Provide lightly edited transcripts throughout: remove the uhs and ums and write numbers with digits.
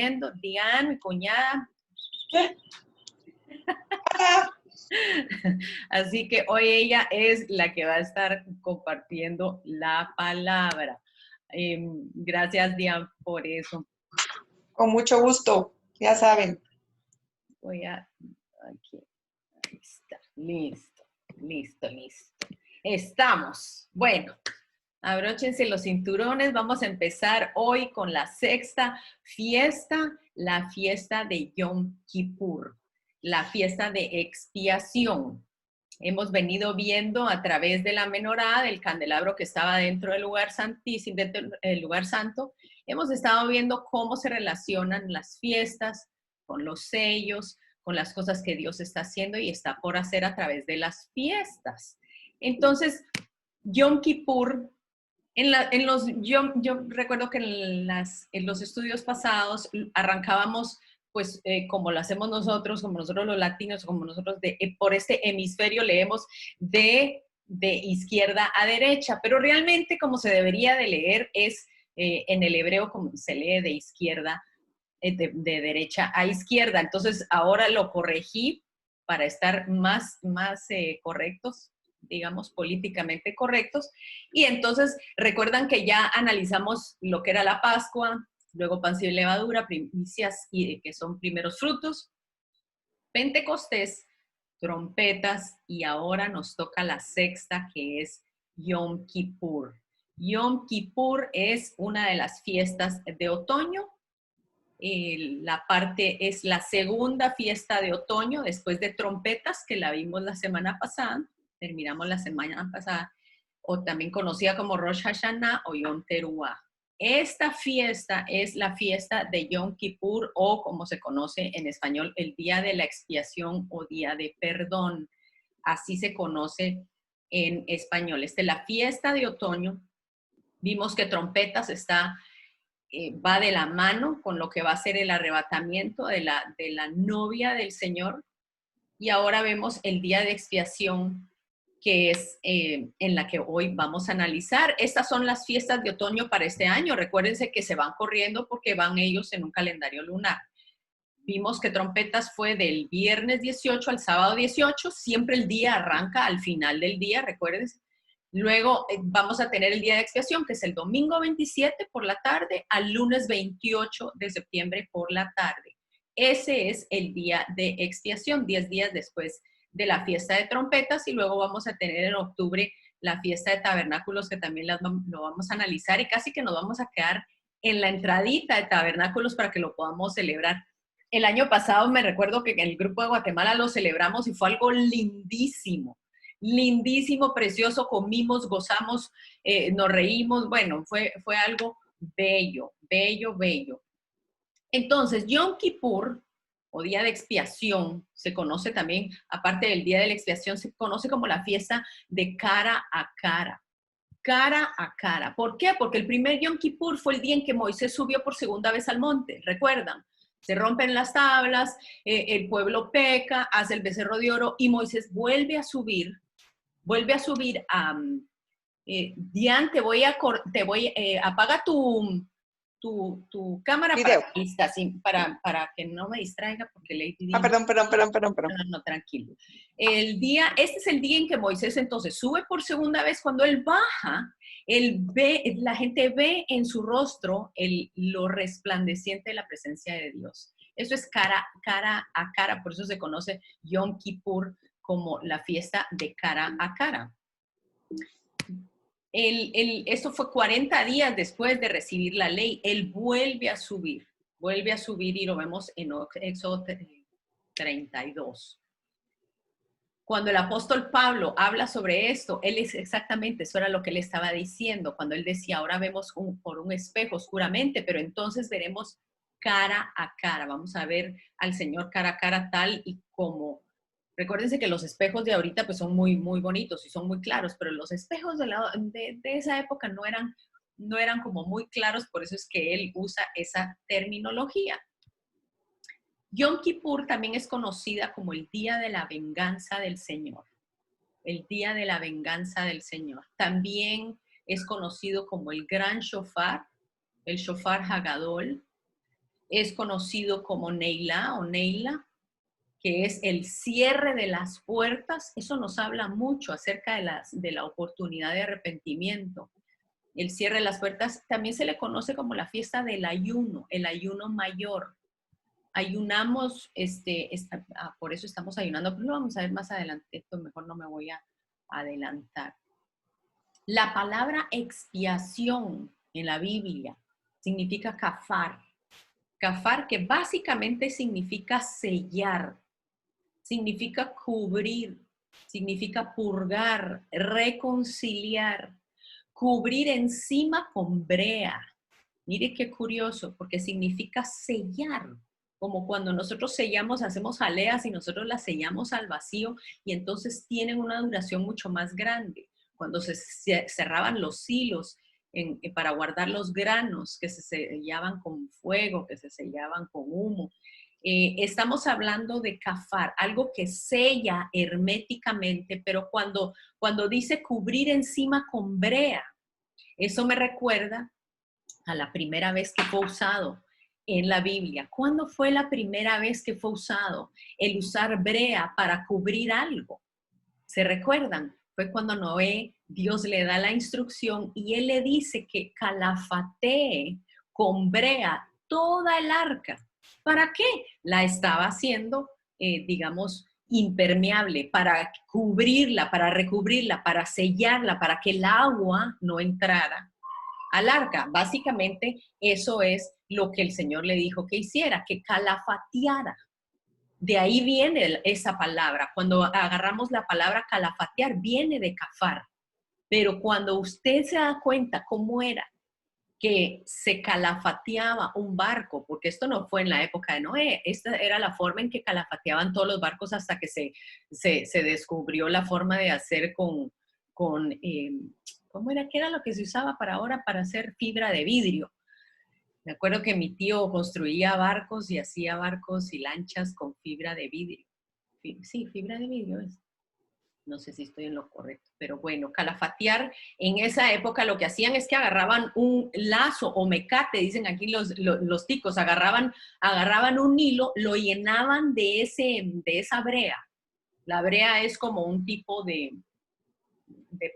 viendo. Diane, mi cuñada. Así que hoy ella es la que va a estar compartiendo la palabra. Gracias, Diane, por eso. Con mucho gusto, ya saben. Voy a... Aquí. Ahí está. Listo, listo, listo. Estamos. Bueno, abróchense los cinturones. Vamos a empezar hoy con la sexta fiesta, la fiesta de Yom Kippur, la fiesta de expiación. Hemos venido viendo a través de la menorá, del candelabro que estaba dentro del lugar santísimo, dentro del lugar santo. Hemos estado viendo cómo se relacionan las fiestas con los sellos, con las cosas que Dios está haciendo y está por hacer a través de las fiestas. Entonces, Yom Kippur, yo recuerdo que en los estudios pasados arrancábamos, pues como lo hacemos nosotros, como nosotros los latinos, como nosotros por este hemisferio leemos de izquierda a derecha, pero realmente como se debería de leer es en el hebreo como se lee de izquierda, de derecha a izquierda. Entonces ahora lo corregí para estar más correctos, digamos, políticamente correctos. Y entonces recuerdan que ya analizamos lo que era la Pascua, luego pan sin levadura, primicias, que son primeros frutos, Pentecostés, trompetas, y ahora nos toca la sexta, que es Yom Kippur. Yom Kippur es una de las fiestas de otoño. Es la segunda fiesta de otoño después de trompetas, que la vimos la semana pasada, terminamos la semana pasada, o también conocida como Rosh Hashanah o Yom Teruah. Esta fiesta es la fiesta de Yom Kippur, o como se conoce en español, el día de la expiación o día de perdón. Así se conoce en español. Esta es la fiesta de otoño. Vimos que trompetas va de la mano con lo que va a ser el arrebatamiento de la novia del Señor. Y ahora vemos el día de expiación, que es en la que hoy vamos a analizar. Estas son las fiestas de otoño para este año. Recuérdense que se van corriendo porque van ellos en un calendario lunar. Vimos que trompetas fue del viernes 18 al sábado 18. Siempre el día arranca al final del día, recuérdense. Luego vamos a tener el día de expiación, que es el domingo 27 por la tarde al lunes 28 de septiembre por la tarde. Ese es el día de expiación, 10 días después de la fiesta de trompetas, y luego vamos a tener en octubre la fiesta de tabernáculos, que también lo vamos a analizar, y casi que nos vamos a quedar en la entradita de tabernáculos para que lo podamos celebrar. El año pasado me recuerdo que en el grupo de Guatemala lo celebramos y fue algo lindísimo. Lindísimo, precioso, comimos, gozamos, nos reímos, bueno, fue algo bello, bello, bello. Entonces, Yom Kippur, o día de expiación, se conoce también, aparte del día de la expiación, se conoce como la fiesta de cara a cara. Cara a cara. ¿Por qué? Porque el primer Yom Kippur fue el día en que Moisés subió por segunda vez al monte, ¿recuerdan? Se rompen las tablas, el pueblo peca, hace el becerro de oro, y Moisés vuelve a subir a... Diane, apaga tu cámara Video. para que no me distraiga, porque Lady Di... Perdón. No, tranquilo. Este es el día en que Moisés entonces sube por segunda vez. Cuando él baja, la gente ve en su rostro lo resplandeciente de la presencia de Dios. Eso es cara a cara, por eso se conoce Yom Kippur como la fiesta de cara a cara. Esto fue 40 días después de recibir la ley. Él vuelve a subir y lo vemos en Éxodo 32. Cuando el apóstol Pablo habla sobre esto, él es exactamente, eso era lo que él estaba diciendo, cuando él decía, ahora vemos por un espejo oscuramente, pero entonces veremos cara a cara. Vamos a ver al Señor cara a cara, tal y como. Recuérdense que los espejos de ahorita pues son muy, muy bonitos y son muy claros, pero los espejos de esa época no eran como muy claros, por eso es que él usa esa terminología. Yom Kippur también es conocida como el día de la venganza del Señor. El día de la venganza del Señor. También es conocido como el gran shofar, el shofar Hagadol. es conocido como Neilá o Neila, que es el cierre de las puertas. Eso nos habla mucho acerca de la oportunidad de arrepentimiento. El cierre de las puertas también se le conoce como la fiesta del ayuno, el ayuno mayor. Ayunamos, por eso estamos ayunando, pero lo vamos a ver más adelante. Esto mejor no me voy a adelantar. La palabra expiación en la Biblia significa kafar. Kafar, que básicamente significa sellar, significa cubrir, significa purgar, reconciliar, cubrir encima con brea. Mire qué curioso, porque significa sellar, como cuando nosotros sellamos, hacemos jaleas y nosotros las sellamos al vacío y entonces tienen una duración mucho más grande. Cuando se cerraban los hilos para guardar los granos que se sellaban con fuego, que se sellaban con humo. Estamos hablando de kafar, algo que sella herméticamente, pero cuando dice cubrir encima con brea, eso me recuerda a la primera vez que fue usado en la Biblia. ¿Cuándo fue la primera vez que fue usado el usar brea para cubrir algo? ¿Se recuerdan? Fue cuando Noé, Dios le da la instrucción y él le dice que calafatee con brea toda el arca. ¿Para qué? La estaba haciendo, digamos, impermeable, para cubrirla, para recubrirla, para sellarla, para que el agua no entrara al arca. Básicamente, eso es lo que el Señor le dijo que hiciera, que calafateara. De ahí viene esa palabra. Cuando agarramos la palabra calafatear, viene de cafar. Pero cuando usted se da cuenta cómo era que se calafateaba un barco, porque esto no fue en la época de Noé, esta era la forma en que calafateaban todos los barcos hasta que se descubrió la forma de hacer con ¿cómo era? ¿Qué era lo que se usaba para ahora para hacer fibra de vidrio? Me acuerdo que mi tío construía barcos y hacía barcos y lanchas con fibra de vidrio. Sí, fibra de vidrio es. No sé si estoy en lo correcto, pero bueno, calafatear en esa época lo que hacían es que agarraban un lazo o mecate, dicen aquí los ticos, agarraban un hilo, lo llenaban de esa brea. La brea es como un tipo de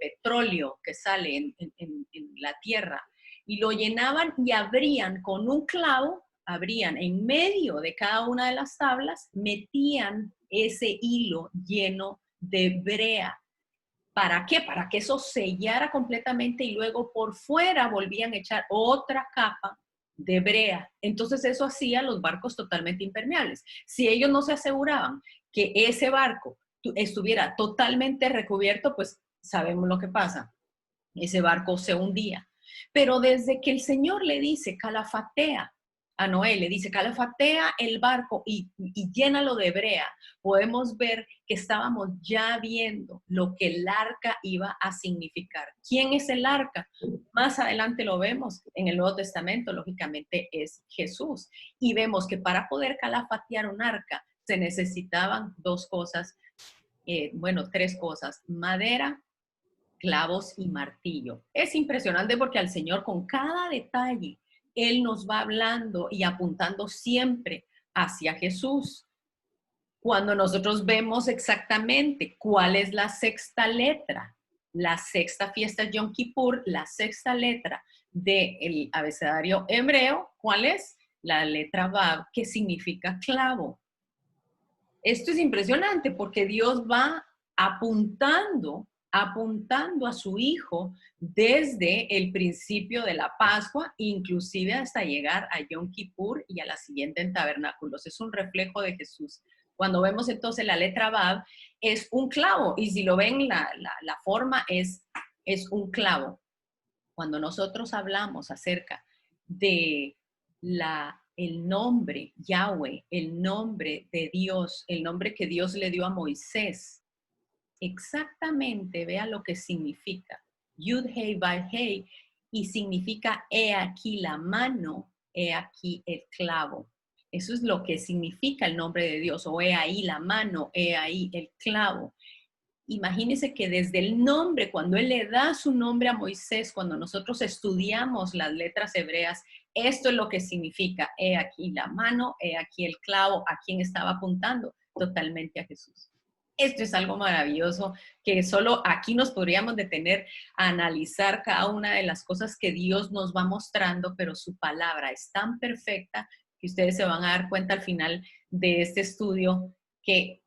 petróleo que sale en la tierra, y lo llenaban y abrían con un clavo, abrían en medio de cada una de las tablas, metían ese hilo lleno de brea. ¿Para qué? Para que eso sellara completamente y luego por fuera volvían a echar otra capa de brea. Entonces eso hacía los barcos totalmente impermeables. Si ellos no se aseguraban que ese barco estuviera totalmente recubierto, pues sabemos lo que pasa. Ese barco se hundía. Pero desde que el Señor le dice, calafatea a Noé, le dice, calafatea el barco y llénalo de brea, podemos ver que estábamos ya viendo lo que el arca iba a significar. ¿Quién es el arca? Más adelante lo vemos en el Nuevo Testamento, lógicamente es Jesús. Y vemos que para poder calafatear un arca se necesitaban tres cosas: madera, clavos y martillo. Es impresionante porque al Señor, con cada detalle, Él nos va hablando y apuntando siempre hacia Jesús. Cuando nosotros vemos exactamente cuál es la sexta letra, la sexta fiesta Yom Kippur, la sexta letra del abecedario hebreo, ¿cuál es? La letra Vav, que significa clavo. Esto es impresionante porque Dios va apuntando a su Hijo desde el principio de la Pascua, inclusive hasta llegar a Yom Kippur y a la siguiente en tabernáculos. Es un reflejo de Jesús. Cuando vemos entonces la letra Vav, es un clavo, y si lo ven, la forma es un clavo. Cuando nosotros hablamos acerca de el nombre Yahweh, el nombre de Dios, el nombre que Dios le dio a Moisés, exactamente vea lo que significa. Yud Hei Vav Hei, y significa he aquí la mano, he aquí el clavo. Eso es lo que significa el nombre de Dios, o he ahí la mano, he ahí el clavo. Imagínense que desde el nombre, cuando Él le da su nombre a Moisés, cuando nosotros estudiamos las letras hebreas, esto es lo que significa. He aquí la mano, he aquí el clavo, a quién estaba apuntando, totalmente a Jesús. Esto es algo maravilloso que solo aquí nos podríamos detener a analizar cada una de las cosas que Dios nos va mostrando, pero su palabra es tan perfecta que ustedes se van a dar cuenta al final de este estudio que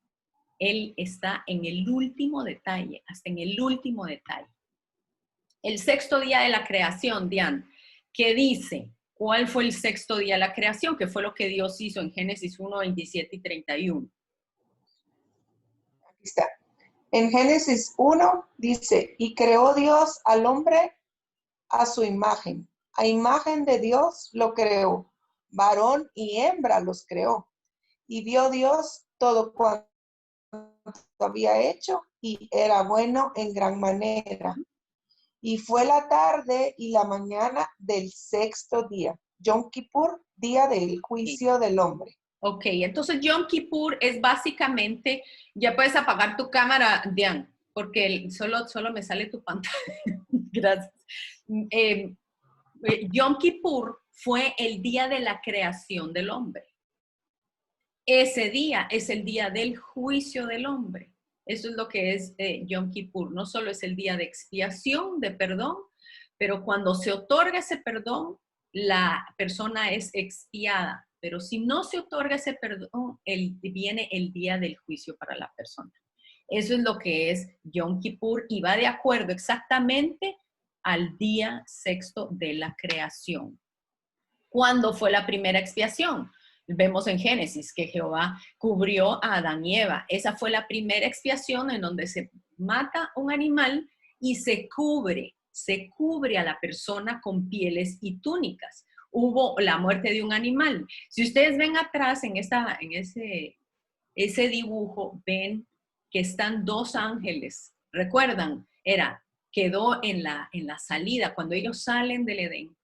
Él está en el último detalle, hasta en el último detalle. El sexto día de la creación, Diane, ¿qué dice? ¿Cuál fue el sexto día de la creación? ¿Qué fue lo que Dios hizo en Génesis 1, 27 y 31? Aquí está. En Génesis 1 dice, y creó Dios al hombre a su imagen de Dios lo creó, varón y hembra los creó. Y vio Dios todo cuanto había hecho y era bueno en gran manera. Y fue la tarde y la mañana del sexto día, Yom Kippur, día del juicio del hombre. Ok, entonces Yom Kippur es básicamente, ya puedes apagar tu cámara, Diane, porque solo me sale tu pantalla. Gracias. Yom Kippur fue el día de la creación del hombre. Ese día es el día del juicio del hombre. Eso es lo que es Yom Kippur. No solo es el día de expiación, de perdón, pero cuando se otorga ese perdón, la persona es expiada. Pero si no se otorga ese perdón, viene el día del juicio para la persona. Eso es lo que es Yom Kippur y va de acuerdo exactamente al día sexto de la creación. ¿Cuándo fue la primera expiación? Vemos en Génesis que Jehová cubrió a Adán y Eva. Esa fue la primera expiación en donde se mata un animal y se cubre a la persona con pieles y túnicas. Hubo la muerte de un animal. Si ustedes ven atrás en ese dibujo, ven que están dos ángeles. ¿Recuerdan? Quedó en la salida, cuando ellos salen del Edén,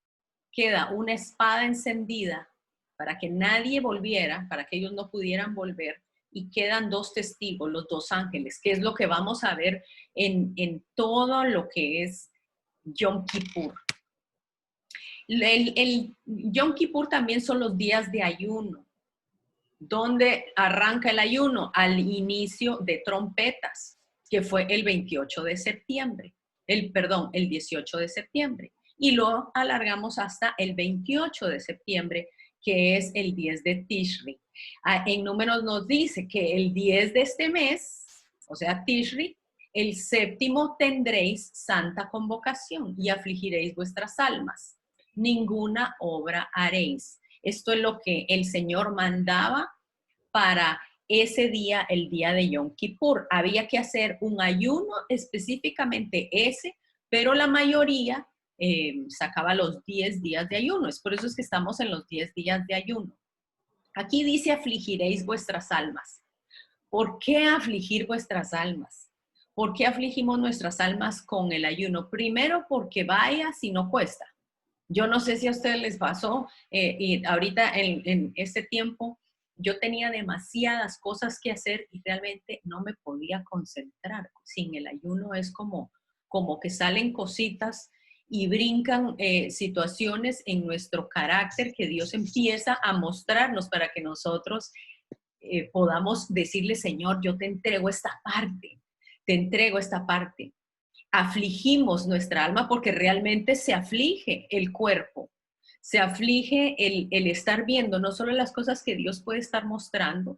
queda una espada encendida para que nadie volviera, para que ellos no pudieran volver, y quedan dos testigos, los dos ángeles, que es lo que vamos a ver en todo lo que es Yom Kippur. El Yom Kippur también son los días de ayuno. ¿Dónde arranca el ayuno? Al inicio de trompetas, que fue el 28 de septiembre, el 18 de septiembre. Y lo alargamos hasta el 28 de septiembre, que es el 10 de Tishri. En números nos dice que el 10 de este mes, o sea, Tishri, el séptimo tendréis santa convocación y afligiréis vuestras almas. Ninguna obra haréis. Esto es lo que el Señor mandaba para ese día, el día de Yom Kippur. Había que hacer un ayuno específicamente ese, pero la mayoría sacaba los 10 días de ayuno. Es por eso es que estamos en los 10 días de ayuno. Aquí dice, afligiréis vuestras almas. ¿Por qué afligir vuestras almas? ¿Por qué afligimos nuestras almas con el ayuno? Primero, porque vaya si no cuesta. Yo no sé si a ustedes les pasó, y ahorita en este tiempo yo tenía demasiadas cosas que hacer y realmente no me podía concentrar. Sin el ayuno es como que salen cositas y brincan situaciones en nuestro carácter que Dios empieza a mostrarnos para que nosotros podamos decirle, Señor, yo te entrego esta parte, te entrego esta parte. Afligimos nuestra alma porque realmente se aflige el cuerpo, se aflige el estar viendo no solo las cosas que Dios puede estar mostrando,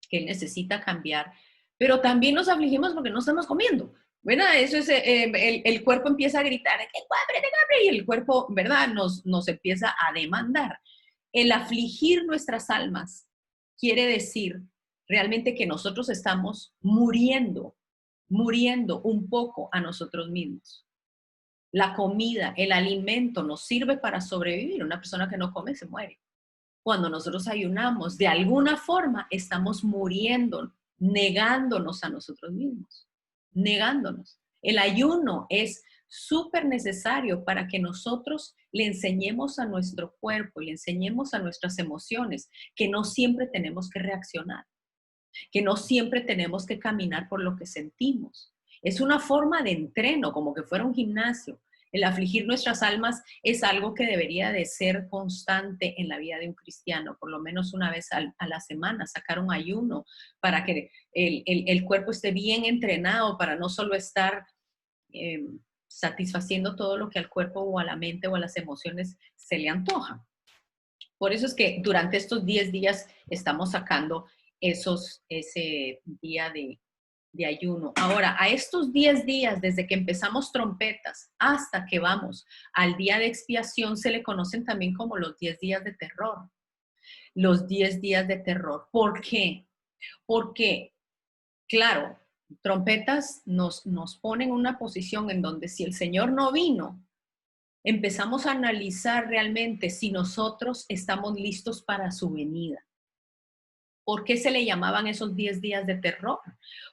que Él necesita cambiar, pero también nos afligimos porque no estamos comiendo. ¿Verdad? Eso es, el cuerpo empieza a gritar, y el cuerpo, ¿verdad? Nos empieza a demandar. El afligir nuestras almas quiere decir realmente que nosotros estamos muriendo un poco a nosotros mismos. La comida, el alimento nos sirve para sobrevivir. Una persona que no come se muere. Cuando nosotros ayunamos, de alguna forma estamos muriendo, negándonos a nosotros mismos, negándonos. El ayuno es súper necesario para que nosotros le enseñemos a nuestro cuerpo y le enseñemos a nuestras emociones que no siempre tenemos que reaccionar. que no siempre tenemos que caminar por lo que sentimos. Es una forma de entreno, como que fuera un gimnasio. El afligir nuestras almas es algo que debería de ser constante en la vida de un cristiano, por lo menos una vez a la semana, sacar un ayuno para que el cuerpo esté bien entrenado, para no solo estar eh, satisfaciendo todo lo que al cuerpo o a la mente o a las emociones se le antoja. Por eso es que durante estos 10 días estamos sacando ese día de ayuno. Ahora, a estos 10 días, desde que empezamos trompetas hasta que vamos al día de expiación, se le conocen también como los 10 días de terror. Los 10 días de terror. ¿Por qué? Porque, claro, trompetas nos ponen en una posición en donde si el Señor no vino, empezamos a analizar realmente si nosotros estamos listos para su venida. ¿Por qué se le llamaban esos 10 días de terror?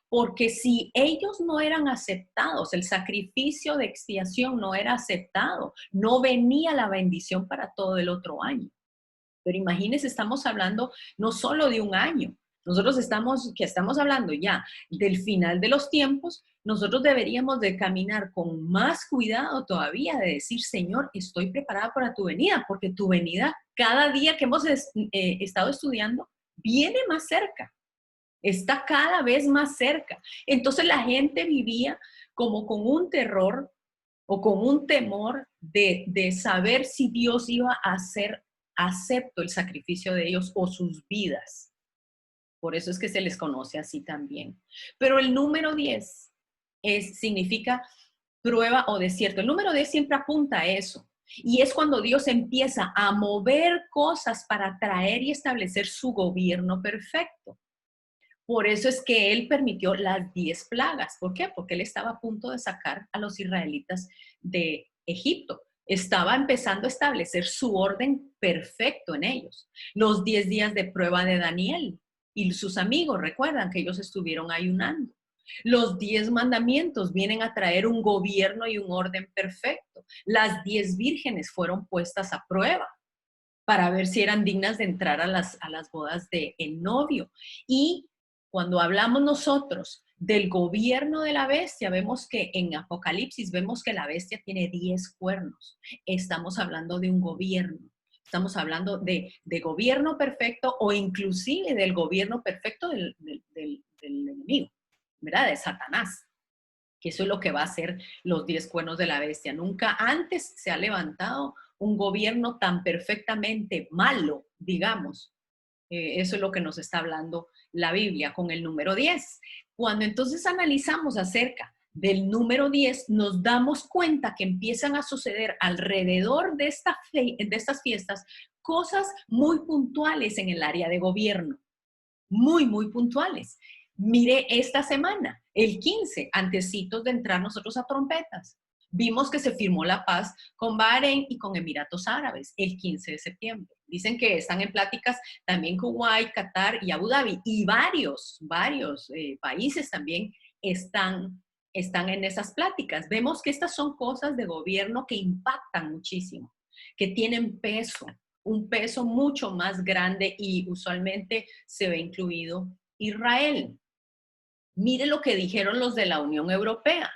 Porque si ellos no eran aceptados, el sacrificio de expiación no era aceptado, no venía la bendición para todo el otro año. Pero imagínense, estamos hablando no solo de un año, nosotros estamos hablando ya del final de los tiempos, nosotros deberíamos de caminar con más cuidado todavía, de decir, Señor, estoy preparada para tu venida, porque tu venida, cada día que hemos estado estudiando, viene más cerca, está cada vez más cerca. Entonces la gente vivía como con un terror o con un temor de saber si Dios iba a hacer acepto el sacrificio de ellos o sus vidas. Por eso es que se les conoce así también. Pero el número 10 significa prueba o desierto. El número 10 siempre apunta a eso. Y es cuando Dios empieza a mover cosas para traer y establecer su gobierno perfecto. Por eso es que Él permitió las 10 plagas. ¿Por qué? Porque Él estaba a punto de sacar a los israelitas de Egipto. Estaba empezando a establecer su orden perfecto en ellos. Los 10 días de prueba de Daniel y sus amigos, recuerdan que ellos estuvieron ayunando. Los 10 mandamientos vienen a traer un gobierno y un orden perfecto. Las 10 vírgenes fueron puestas a prueba para ver si eran dignas de entrar a las bodas del novio. Y cuando hablamos nosotros del gobierno de la bestia, vemos que en Apocalipsis vemos que la bestia tiene 10 cuernos. Estamos hablando de un gobierno. Estamos hablando de gobierno perfecto o inclusive del gobierno perfecto del enemigo, ¿verdad? De Satanás, que eso es lo que va a hacer los 10 cuernos de la bestia. Nunca antes se ha levantado un gobierno tan perfectamente malo, digamos. Eso es lo que nos está hablando la Biblia con el número 10. Cuando entonces analizamos acerca del número 10, nos damos cuenta que empiezan a suceder alrededor de estas fiestas cosas muy puntuales en el área de gobierno, muy, muy puntuales. Mire esta semana, el 15, antecitos de entrar nosotros a trompetas, vimos que se firmó la paz con Bahrein y con Emiratos Árabes el 15 de septiembre. Dicen que están en pláticas también Kuwait, Qatar y Abu Dhabi. Y varios países también están en esas pláticas. Vemos que estas son cosas de gobierno que impactan muchísimo, que tienen peso, un peso mucho más grande y usualmente se ve incluido Israel. Mire lo que dijeron los de la Unión Europea.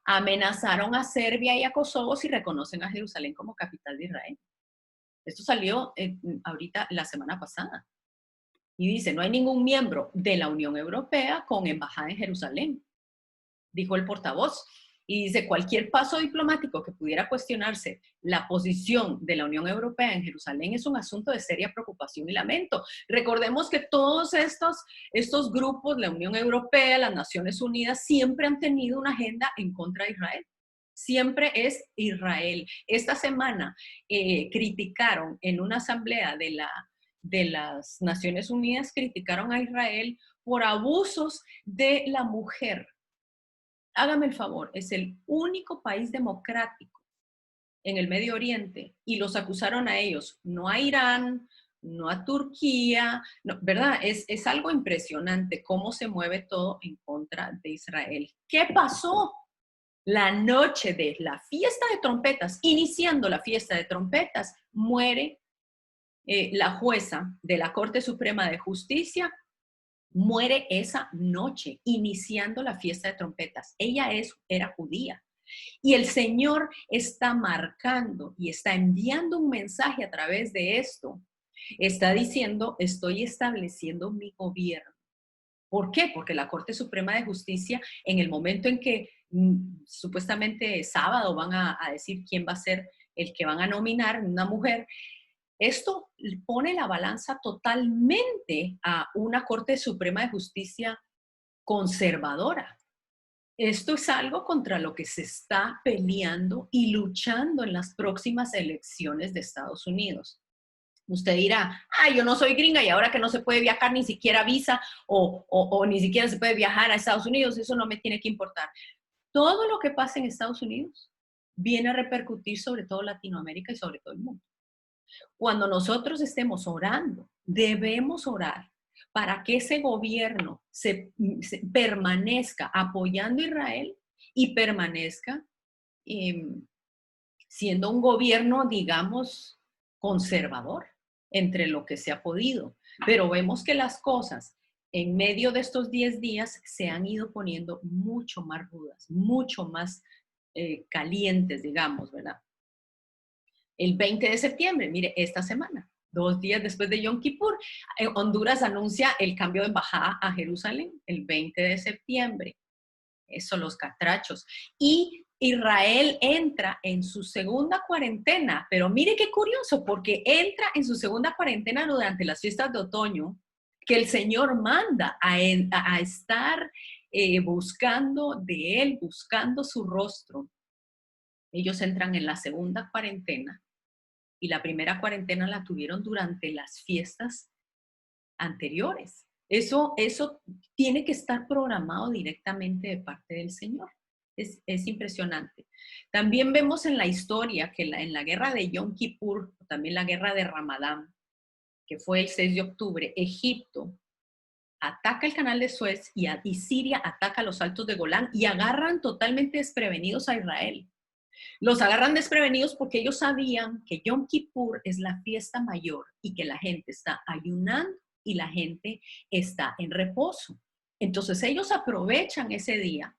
Amenazaron a Serbia y a Kosovo si reconocen a Jerusalén como capital de Israel. Esto salió ahorita la semana pasada. Y dice, no hay ningún miembro de la Unión Europea con embajada en Jerusalén, dijo el portavoz. Y dice, cualquier paso diplomático que pudiera cuestionarse la posición de la Unión Europea en Jerusalén es un asunto de seria preocupación y lamento. Recordemos que todos estos grupos, la Unión Europea, las Naciones Unidas, siempre han tenido una agenda en contra de Israel. Siempre es Israel. Esta semana criticaron en una asamblea de las Naciones Unidas, criticaron a Israel por abusos de la mujer. Hágame el favor, es el único país democrático en el Medio Oriente y los acusaron a ellos, no a Irán, no a Turquía, no, ¿verdad? Es algo impresionante cómo se mueve todo en contra de Israel. ¿Qué pasó? La noche de la fiesta de trompetas, iniciando la fiesta de trompetas, muere la jueza de la Corte Suprema de Justicia muere esa noche, iniciando la fiesta de trompetas. Ella era judía. Y el Señor está marcando y está enviando un mensaje a través de esto. Está diciendo, estoy estableciendo mi gobierno. ¿Por qué? Porque la Corte Suprema de Justicia, en el momento en que supuestamente sábado van a decir quién va a ser el que van a nominar, una mujer, esto pone la balanza totalmente a una Corte Suprema de Justicia conservadora. Esto es algo contra lo que se está peleando y luchando en las próximas elecciones de Estados Unidos. Usted dirá, yo no soy gringa y ahora que no se puede viajar ni siquiera visa o ni siquiera se puede viajar a Estados Unidos, eso no me tiene que importar. Todo lo que pasa en Estados Unidos viene a repercutir sobre todo Latinoamérica y sobre todo el mundo. Cuando nosotros estemos orando, debemos orar para que ese gobierno se permanezca apoyando a Israel y permanezca siendo un gobierno, digamos, conservador entre lo que se ha podido. Pero vemos que las cosas en medio de estos 10 días se han ido poniendo mucho más rudas, mucho más calientes, digamos, ¿verdad? El 20 de septiembre, mire, esta semana, 2 días después de Yom Kippur, Honduras anuncia el cambio de embajada a Jerusalén, el 20 de septiembre. Eso, los catrachos. Y Israel entra en su segunda cuarentena, pero mire qué curioso, porque entra en su segunda cuarentena durante las fiestas de otoño, que el Señor manda a estar buscando de Él, buscando su rostro. Ellos entran en la segunda cuarentena y la primera cuarentena la tuvieron durante las fiestas anteriores. Eso tiene que estar programado directamente de parte del Señor. Es impresionante. También vemos en la historia que en la guerra de Yom Kippur, también la guerra de Ramadán, que fue el 6 de octubre, Egipto ataca el canal de Suez y Siria ataca los altos de Golán y agarran totalmente desprevenidos a Israel. Los agarran desprevenidos porque ellos sabían que Yom Kippur es la fiesta mayor y que la gente está ayunando y la gente está en reposo. Entonces ellos aprovechan ese día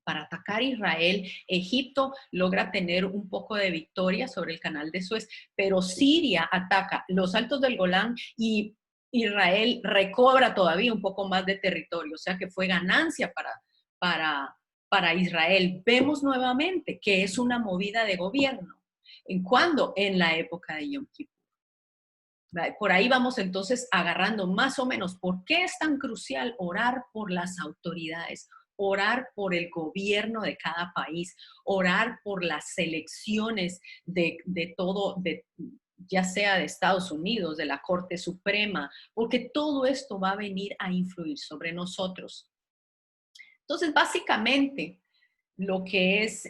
para atacar a Israel. Egipto logra tener un poco de victoria sobre el canal de Suez, pero Siria ataca los altos del Golán y Israel recobra todavía un poco más de territorio, o sea que fue ganancia para Israel. Vemos nuevamente que es una movida de gobierno. ¿En cuándo? En la época de Yom Kippur. Por ahí vamos entonces agarrando más o menos por qué es tan crucial orar por las autoridades, orar por el gobierno de cada país, orar por las elecciones de todo, ya sea de Estados Unidos, de la Corte Suprema, porque todo esto va a venir a influir sobre nosotros. Entonces, básicamente, lo que es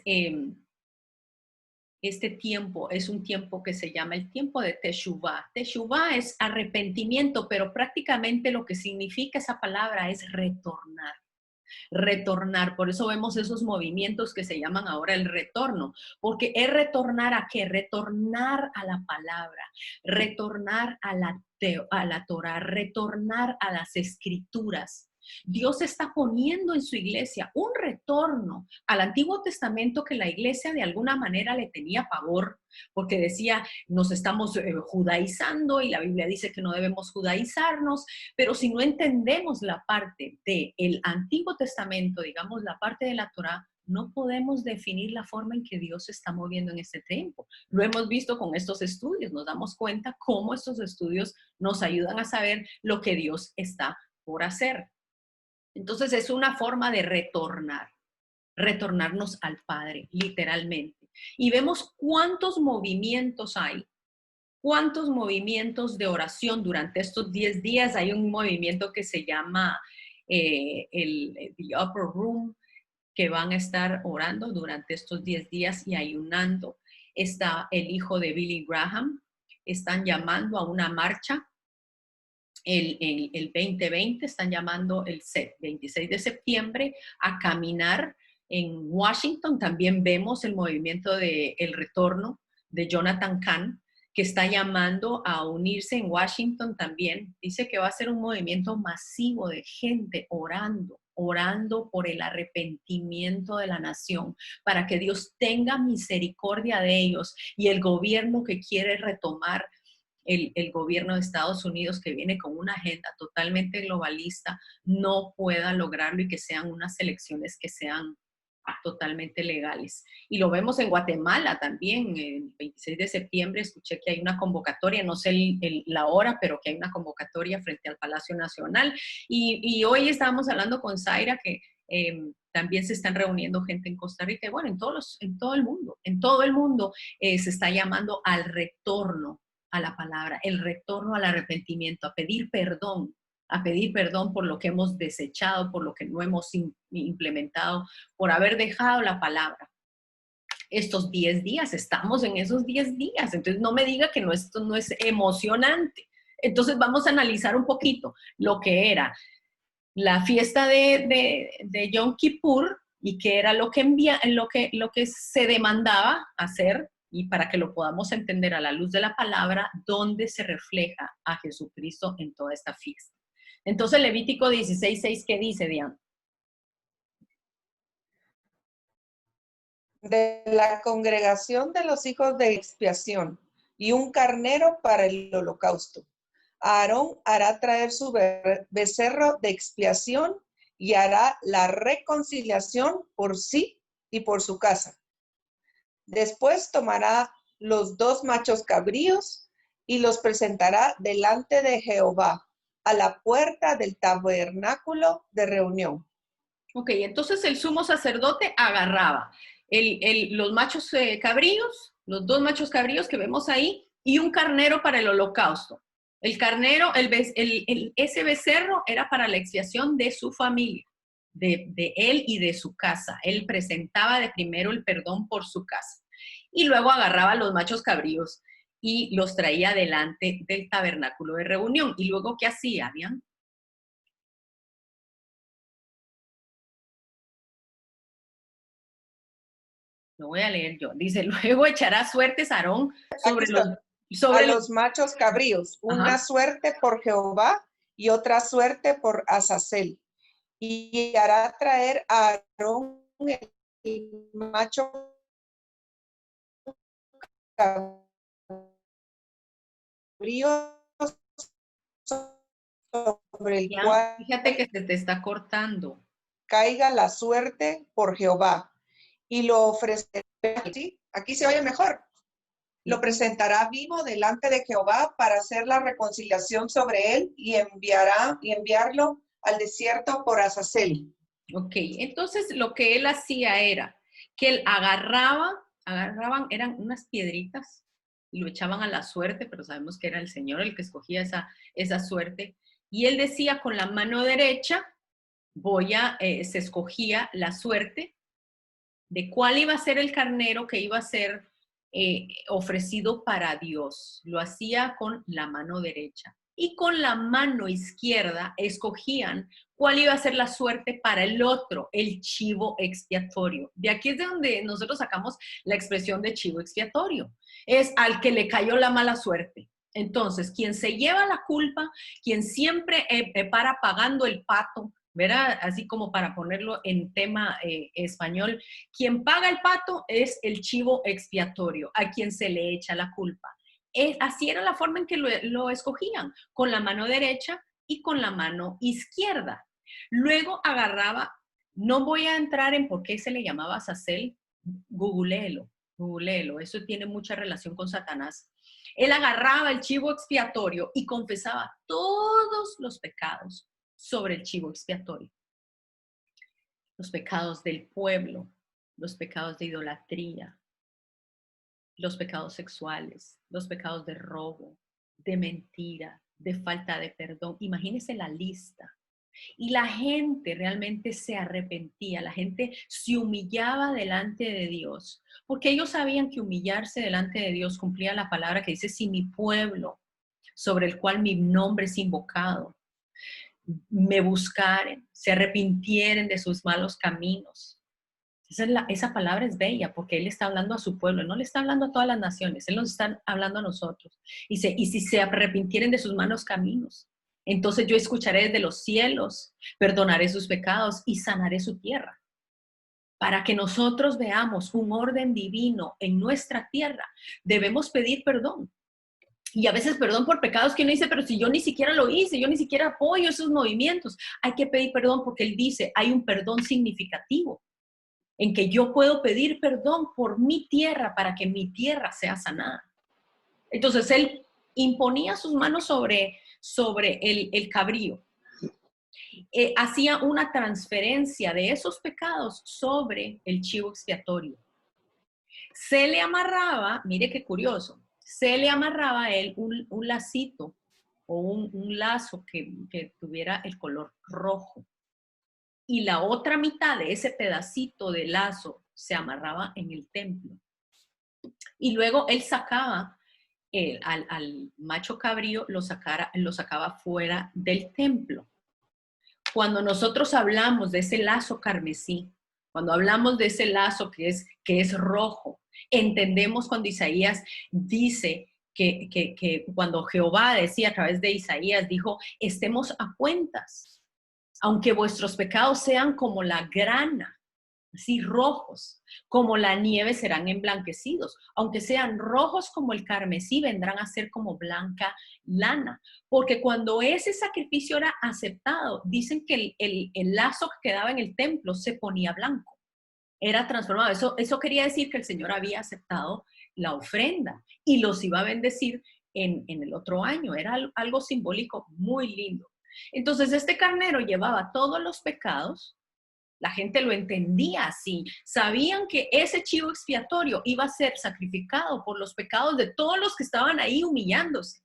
este tiempo es un tiempo que se llama el tiempo de Teshuvah. Teshuvah es arrepentimiento, pero prácticamente lo que significa esa palabra es retornar. Retornar, por eso vemos esos movimientos que se llaman ahora el retorno, porque es retornar a qué, retornar a la palabra, retornar a la Torah, retornar a las escrituras. Dios está poniendo en su iglesia un retorno al Antiguo Testamento que la iglesia de alguna manera le tenía pavor, porque decía, nos estamos judaizando y la Biblia dice que no debemos judaizarnos, pero si no entendemos la parte del Antiguo Testamento, digamos la parte de la Torá, no podemos definir la forma en que Dios se está moviendo en este tiempo. Lo hemos visto con estos estudios, nos damos cuenta cómo estos estudios nos ayudan a saber lo que Dios está por hacer. Entonces es una forma de retornarnos al Padre, literalmente. Y vemos cuántos movimientos hay, cuántos movimientos de oración durante estos 10 días. Hay un movimiento que se llama the Upper Room, que van a estar orando durante estos 10 días y ayunando. Está el hijo de Billy Graham, están llamando a una marcha. El 2020 están llamando el 26 de septiembre a caminar en Washington. También vemos el movimiento del retorno de Jonathan Cahn, que está llamando a unirse en Washington también. Dice que va a ser un movimiento masivo de gente orando por el arrepentimiento de la nación, para que Dios tenga misericordia de ellos, y el gobierno que quiere retomar, el gobierno de Estados Unidos, que viene con una agenda totalmente globalista, no pueda lograrlo, y que sean unas elecciones que sean totalmente legales. Y lo vemos en Guatemala también. El 26 de septiembre escuché que hay una convocatoria, no sé la hora, pero que hay una convocatoria frente al Palacio Nacional. Y hoy estábamos hablando con Zaira que también se están reuniendo gente en Costa Rica. Y bueno, en todo el mundo se está llamando al retorno a la palabra, el retorno al arrepentimiento, a pedir perdón por lo que hemos desechado, por lo que no hemos implementado, por haber dejado la palabra. Estos 10 días, estamos en esos 10 días, entonces no me diga que esto no es emocionante. Entonces vamos a analizar un poquito lo que era la fiesta de Yom Kippur, y qué era lo que se demandaba hacer, y para que lo podamos entender a la luz de la palabra, dónde se refleja a Jesucristo en toda esta fiesta. Entonces, Levítico 16:6, ¿qué dice, Diana? De la congregación de los hijos de expiación, y un carnero para el holocausto. Aarón hará traer su becerro de expiación, y hará la reconciliación por sí y por su casa. Después tomará los 2 machos cabríos y los presentará delante de Jehová, a la puerta del tabernáculo de reunión. Ok, entonces el sumo sacerdote agarraba los machos cabríos, los 2 machos cabríos que vemos ahí, y un carnero para el holocausto. El carnero, ese becerro era para la expiación de su familia, de él y de su casa. Él presentaba de primero el perdón por su casa. Y luego agarraba los machos cabríos y los traía delante del tabernáculo de reunión. ¿Y luego qué hacía, Diana? Lo voy a leer yo. Dice, luego echará suertes Aarón sobre a los machos cabríos, una Ajá. suerte por Jehová y otra suerte por Azazel. Y hará traer a Aarón el macho cabrío sobre el cual Fíjate que se te está cortando. caiga la suerte por Jehová, y lo ofrecerá. ¿Sí? Aquí se oye mejor. Lo presentará vivo delante de Jehová para hacer la reconciliación sobre él, y enviarlo al desierto por Azazel. Ok, entonces lo que él hacía era que él agarraban, eran unas piedritas, y lo echaban a la suerte, pero sabemos que era el Señor el que escogía esa suerte. Y él decía con la mano derecha, se escogía la suerte de cuál iba a ser el carnero que iba a ser ofrecido para Dios. Lo hacía con la mano derecha. Y con la mano izquierda escogían cuál iba a ser la suerte para el otro, el chivo expiatorio. De aquí es de donde nosotros sacamos la expresión de chivo expiatorio. Es al que le cayó la mala suerte. Entonces, quien se lleva la culpa, quien siempre para pagando el pato, ¿verdad? Así como para ponerlo en tema español, quien paga el pato es el chivo expiatorio, a quien se le echa la culpa. Así era la forma en que lo escogían, con la mano derecha y con la mano izquierda. Luego agarraba, no voy a entrar en por qué se le llamaba Azazel, googleelo, eso tiene mucha relación con Satanás. Él agarraba el chivo expiatorio y confesaba todos los pecados sobre el chivo expiatorio. Los pecados del pueblo, los pecados de idolatría, los pecados sexuales, los pecados de robo, de mentira, de falta de perdón. Imagínense la lista. Y la gente realmente se arrepentía, la gente se humillaba delante de Dios, porque ellos sabían que humillarse delante de Dios cumplía la palabra que dice, si mi pueblo, sobre el cual mi nombre es invocado, me buscaren, se arrepintieren de sus malos caminos, Esa palabra es bella porque Él está hablando a su pueblo, no le está hablando a todas las naciones, Él nos está hablando a nosotros. Y si se arrepintieren de sus malos caminos, entonces yo escucharé desde los cielos, perdonaré sus pecados y sanaré su tierra. Para que nosotros veamos un orden divino en nuestra tierra, debemos pedir perdón. Y a veces perdón por pecados que uno dice, pero si yo ni siquiera lo hice, yo ni siquiera apoyo esos movimientos. Hay que pedir perdón porque Él dice, hay un perdón significativo en que yo puedo pedir perdón por mi tierra para que mi tierra sea sanada. Entonces Él imponía sus manos sobre el cabrío. Hacía una transferencia de esos pecados sobre el chivo expiatorio. Se le amarraba, mire qué curioso, se le amarraba a él un lacito o un lazo que tuviera el color rojo. Y la otra mitad de ese pedacito de lazo se amarraba en el templo. Y luego él sacaba al macho cabrío, lo sacaba fuera del templo. Cuando nosotros hablamos de ese lazo carmesí, cuando hablamos de ese lazo que es rojo, entendemos cuando Isaías dice que cuando Jehová decía a través de Isaías, dijo, estemos a cuentas, aunque vuestros pecados sean como la grana, así rojos, como la nieve serán emblanquecidos, aunque sean rojos como el carmesí, vendrán a ser como blanca lana, porque cuando ese sacrificio era aceptado, dicen que el lazo que quedaba en el templo se ponía blanco, era transformado. Eso quería decir que el Señor había aceptado la ofrenda y los iba a bendecir en el otro año. Era algo simbólico muy lindo. Entonces este carnero llevaba todos los pecados. La gente lo entendía así. Sabían que ese chivo expiatorio iba a ser sacrificado por los pecados de todos los que estaban ahí humillándose.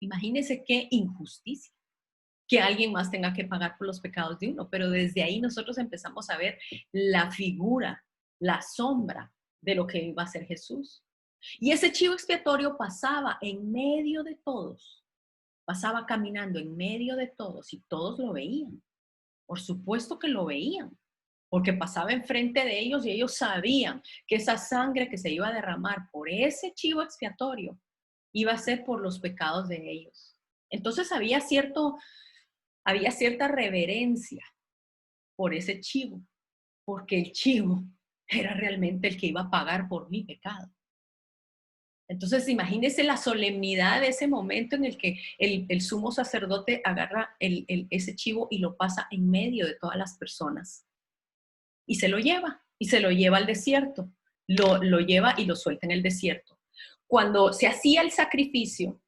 Imagínense qué injusticia que alguien más tenga que pagar por los pecados de uno. Pero desde ahí nosotros empezamos a ver la figura, la sombra de lo que iba a ser Jesús. Y ese chivo expiatorio pasaba en medio de todos. Pasaba caminando en medio de todos y todos lo veían. Por supuesto que lo veían, porque pasaba enfrente de ellos y ellos sabían que esa sangre que se iba a derramar por ese chivo expiatorio iba a ser por los pecados de ellos. Entonces había cierta reverencia por ese chivo, porque el chivo era realmente el que iba a pagar por mi pecado. Entonces, imagínense la solemnidad de ese momento en el que el sumo sacerdote agarra ese chivo y lo pasa en medio de todas las personas. Y se lo lleva al desierto. Lo lleva y lo suelta en el desierto. Cuando se hacía el sacrificio,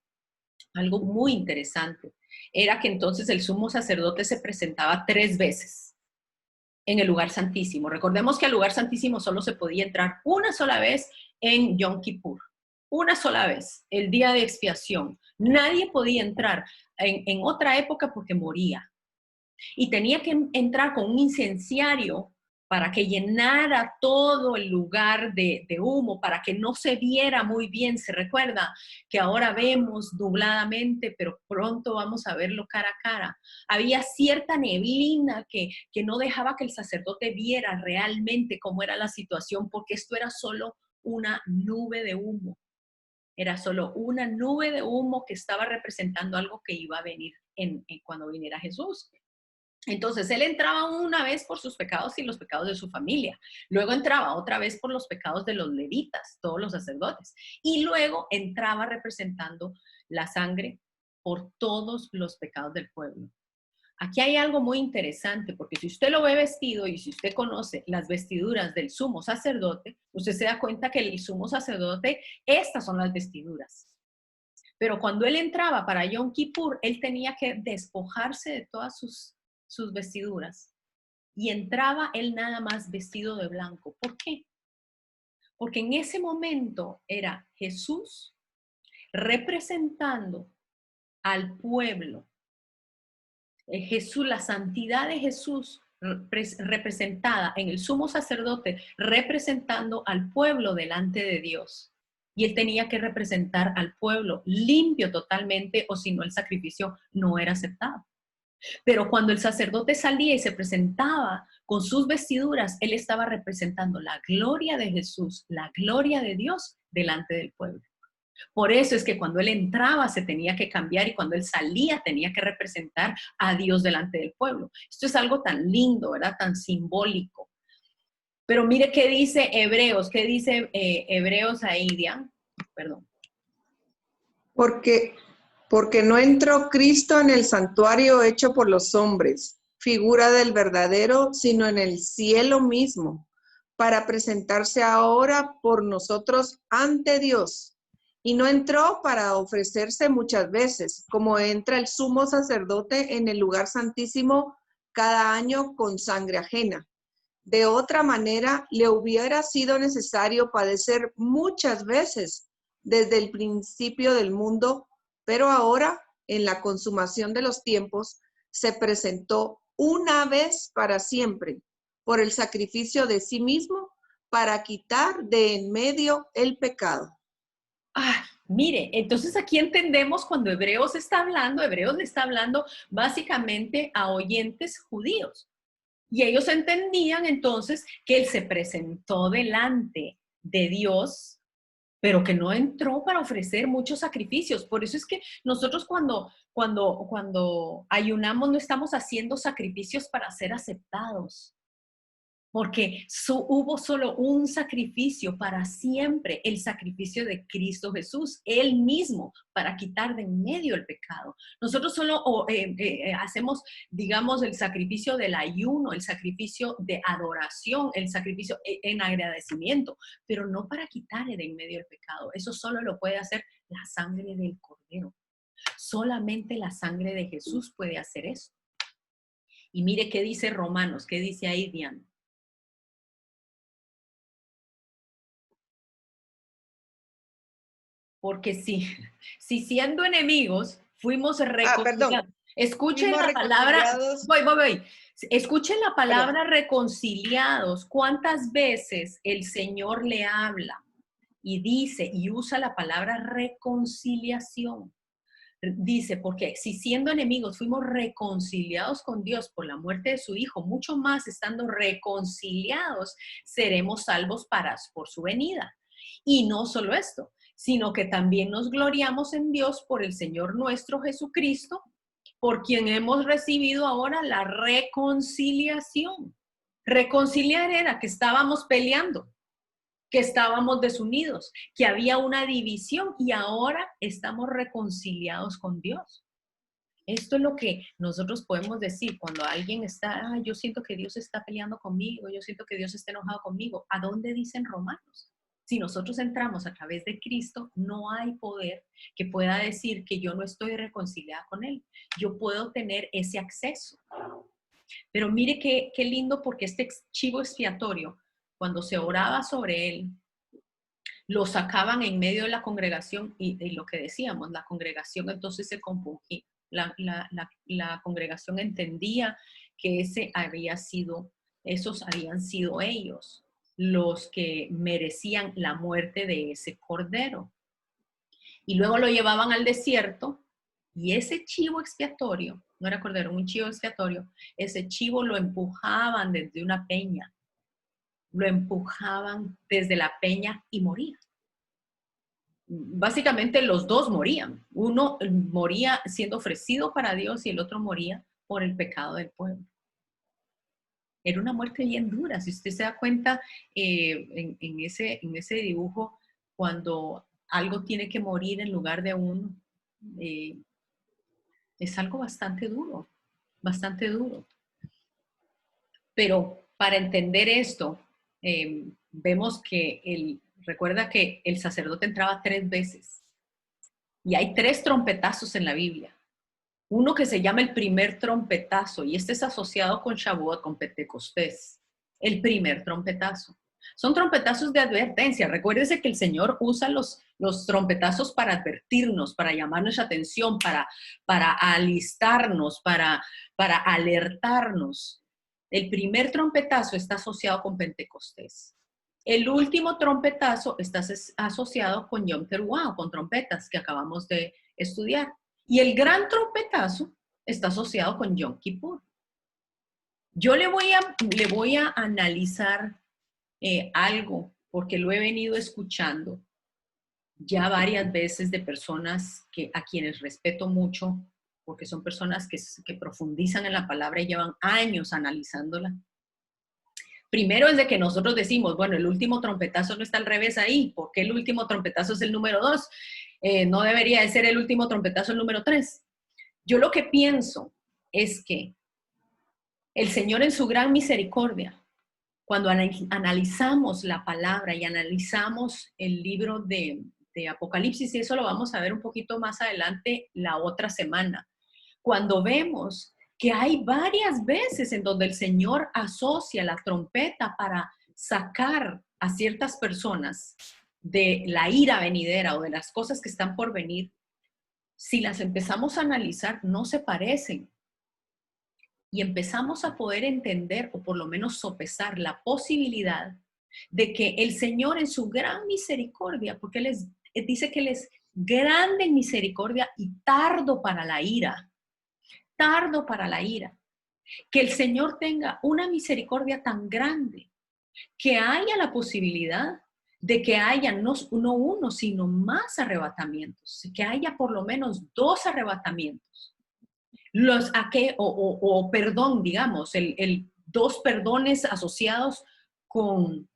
algo muy interesante, era que entonces el sumo sacerdote se presentaba 3 veces en el lugar santísimo. Recordemos que al lugar santísimo solo se podía entrar una sola vez en Yom Kippur. Una sola vez, el día de expiación. Nadie podía entrar en otra época porque moría. Y tenía que entrar con un incenciario para que llenara todo el lugar de humo, para que no se viera muy bien. Se recuerda que ahora vemos nubladamente, pero pronto vamos a verlo cara a cara. Había cierta neblina que no dejaba que el sacerdote viera realmente cómo era la situación, porque esto era solo una nube de humo. Era solo una nube de humo que estaba representando algo que iba a venir cuando viniera Jesús. Entonces, él entraba una vez por sus pecados y los pecados de su familia. Luego entraba otra vez por los pecados de los levitas, todos los sacerdotes. Y luego entraba representando la sangre por todos los pecados del pueblo. Aquí hay algo muy interesante, porque si usted lo ve vestido y si usted conoce las vestiduras del sumo sacerdote, usted se da cuenta que el sumo sacerdote, estas son las vestiduras. Pero cuando él entraba para Yom Kippur, él tenía que despojarse de todas sus vestiduras. Y entraba él nada más vestido de blanco. ¿Por qué? Porque en ese momento era Jesús representando al pueblo. Jesús, la santidad de Jesús representada en el sumo sacerdote, representando al pueblo delante de Dios. Y él tenía que representar al pueblo limpio totalmente, o si no el sacrificio no era aceptado. Pero cuando el sacerdote salía y se presentaba con sus vestiduras, él estaba representando la gloria de Jesús, la gloria de Dios delante del pueblo. Por eso es que cuando él entraba se tenía que cambiar y cuando él salía tenía que representar a Dios delante del pueblo. Esto es algo tan lindo, ¿verdad? Tan simbólico. Pero mire qué dice Hebreos, Hebreos ahí, Dian. Perdón. Porque no entró Cristo en el santuario hecho por los hombres, figura del verdadero, sino en el cielo mismo, para presentarse ahora por nosotros ante Dios. Y no entró para ofrecerse muchas veces, como entra el sumo sacerdote en el lugar santísimo cada año con sangre ajena. De otra manera, le hubiera sido necesario padecer muchas veces desde el principio del mundo, pero ahora, en la consumación de los tiempos, se presentó una vez para siempre por el sacrificio de sí mismo para quitar de en medio el pecado. Mire, entonces aquí entendemos cuando Hebreos le está hablando básicamente a oyentes judíos. Y ellos entendían entonces que él se presentó delante de Dios, pero que no entró para ofrecer muchos sacrificios. Por eso es que nosotros cuando ayunamos no estamos haciendo sacrificios para ser aceptados. Porque hubo solo un sacrificio para siempre, el sacrificio de Cristo Jesús, Él mismo, para quitar de en medio el pecado. Nosotros solo hacemos, digamos, el sacrificio del ayuno, el sacrificio de adoración, el sacrificio en agradecimiento, pero no para quitar de en medio el pecado. Eso solo lo puede hacer la sangre del Cordero. Solamente la sangre de Jesús puede hacer eso. Y mire qué dice Romanos, qué dice ahí, Diana. Porque si siendo enemigos fuimos reconciliados. Escuchen Fuimos la palabra, reconciliados. voy. Escuchen la palabra reconciliados. ¿Cuántas veces el Señor le habla y dice y usa la palabra reconciliación? Dice, porque si siendo enemigos fuimos reconciliados con Dios por la muerte de su Hijo, mucho más estando reconciliados seremos salvos por su venida. Y no solo esto, sino que también nos gloriamos en Dios por el Señor nuestro Jesucristo, por quien hemos recibido ahora la reconciliación. Reconciliar era que estábamos peleando, que estábamos desunidos, que había una división y ahora estamos reconciliados con Dios. Esto es lo que nosotros podemos decir cuando alguien está, yo siento que Dios está peleando conmigo, yo siento que Dios está enojado conmigo. ¿A dónde dicen Romanos? Si nosotros entramos a través de Cristo, no hay poder que pueda decir que yo no estoy reconciliada con Él. Yo puedo tener ese acceso. Pero mire qué lindo, porque este chivo expiatorio, cuando se oraba sobre él, lo sacaban en medio de la congregación y lo que decíamos, la congregación entonces se compungía. La congregación entendía que esos habían sido ellos los que merecían la muerte de ese cordero. Y luego lo llevaban al desierto y ese chivo expiatorio, no era cordero, un chivo expiatorio, ese chivo lo empujaban desde una peña, lo empujaban desde la peña y moría. Básicamente los dos morían. Uno moría siendo ofrecido para Dios y el otro moría por el pecado del pueblo. Era una muerte bien dura. Si usted se da cuenta en ese dibujo, cuando algo tiene que morir en lugar de uno, es algo bastante duro, bastante duro. Pero para entender esto, vemos que recuerda que el sacerdote entraba 3 veces. Y hay 3 trompetazos en la Biblia. Uno que se llama el primer trompetazo, y este es asociado con Shavuot, con Pentecostés. El primer trompetazo. Son trompetazos de advertencia. Recuérdese que el Señor usa los trompetazos para advertirnos, para llamar nuestra atención, para alistarnos, para alertarnos. El primer trompetazo está asociado con Pentecostés. El último trompetazo está asociado con Yom Teruah, con trompetas que acabamos de estudiar. Y el gran trompetazo está asociado con Yom Kippur. Yo le voy a analizar algo, porque lo he venido escuchando ya varias veces de personas a quienes respeto mucho, porque son personas que profundizan en la palabra y llevan años analizándola. Primero es de que nosotros decimos, bueno, el último trompetazo no está al revés ahí, ¿por qué el último trompetazo es el número 2? No debería de ser el último trompetazo el número 3. Yo lo que pienso es que el Señor en su gran misericordia, cuando analizamos la palabra y analizamos el libro de Apocalipsis, y eso lo vamos a ver un poquito más adelante la otra semana, cuando vemos que hay varias veces en donde el Señor asocia la trompeta para sacar a ciertas personas de la ira venidera o de las cosas que están por venir, si las empezamos a analizar, no se parecen. Y empezamos a poder entender, o por lo menos sopesar, la posibilidad de que el Señor en su gran misericordia, porque dice que Él es grande en misericordia y tardo para la ira, que el Señor tenga una misericordia tan grande que haya la posibilidad de que haya no uno, sino más arrebatamientos, que haya por lo menos 2 arrebatamientos. Perdón, digamos, 2 perdones asociados con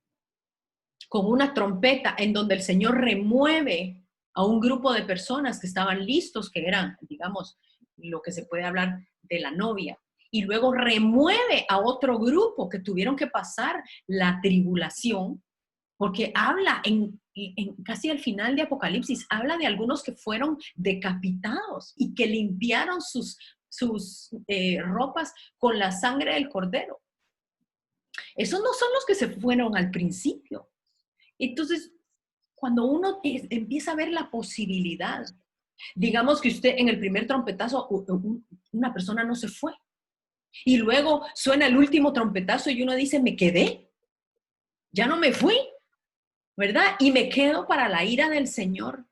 una trompeta en donde el Señor remueve a un grupo de personas que estaban listos, que eran, digamos, lo que se puede hablar de la novia, y luego remueve a otro grupo que tuvieron que pasar la tribulación, porque habla casi al final de Apocalipsis, habla de algunos que fueron decapitados y que limpiaron sus ropas con la sangre del cordero. Esos no son los que se fueron al principio. Entonces, cuando uno empieza a ver la posibilidad, digamos que usted en el primer trompetazo, una persona no se fue. Y luego suena el último trompetazo y uno dice, me quedé, ya no me fui, ¿verdad? Y me quedo para la ira del Señor.